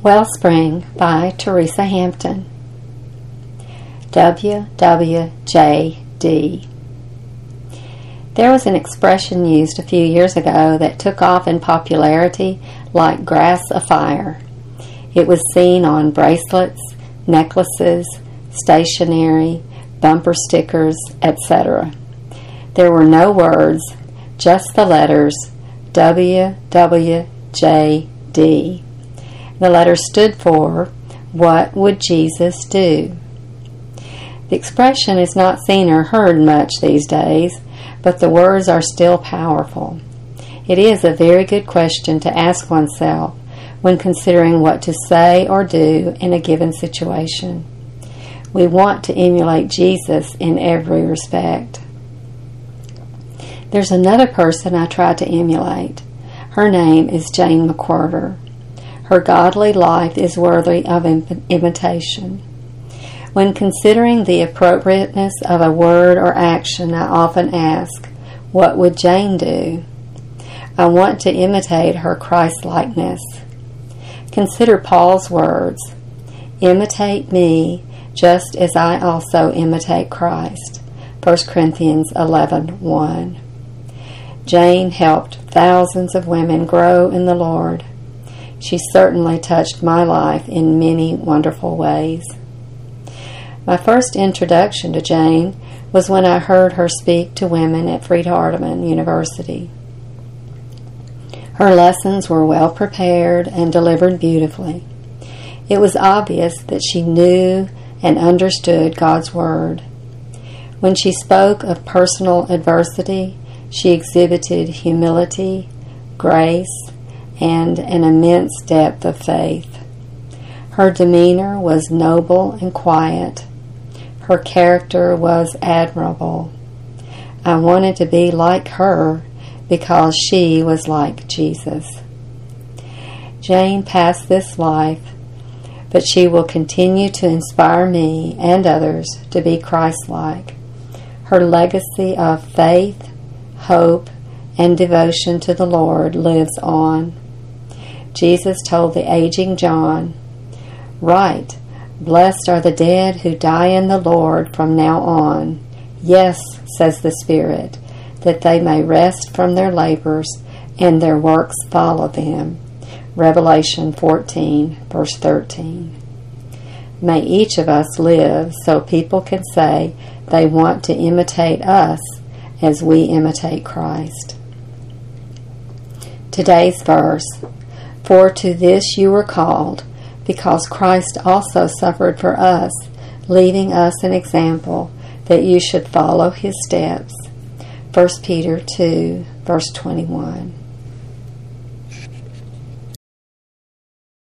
Wellspring by Teresa Hampton. WWJD. There was an expression used a few years ago that took off in popularity like grass afire. It was seen on bracelets, necklaces, stationery, bumper stickers, etc. There were no words, just the letters WWJD. The letter stood for, "What would Jesus do?" The expression is not seen or heard much these days, but the words are still powerful. It is a very good question to ask oneself when considering what to say or do in a given situation. We want to emulate Jesus in every respect. There's another person I try to emulate. Her name is Jane McWhirter. Her godly life is worthy of imitation. When considering the appropriateness of a word or action, I often ask, what would Jane do? I want to imitate her Christ-likeness. Consider Paul's words, "Imitate me just as I also imitate Christ." 1 Corinthians 11:1. Jane helped thousands of women grow in the Lord. She certainly touched my life in many wonderful ways. My first introduction to Jane was when I heard her speak to women at Freed-Hardeman University. Her lessons were well prepared and delivered beautifully. It was obvious that she knew and understood God's Word. When she spoke of personal adversity, she exhibited humility, grace, and an immense depth of faith. Her demeanor was noble and quiet. Her character was admirable. I wanted to be like her because she was like Jesus. Jane passed this life, but she will continue to inspire me and others to be Christ-like. Her legacy of faith, hope, and devotion to the Lord lives on. Jesus told the aging John, "Write, blessed are the dead who die in the Lord from now on. Yes, says the Spirit, that they may rest from their labors and their works follow them." Revelation 14, verse 13. May each of us live so people can say they want to imitate us as we imitate Christ. Today's verse, "For to this you were called, because Christ also suffered for us, leaving us an example that you should follow his steps." 1 Peter 2, verse 21.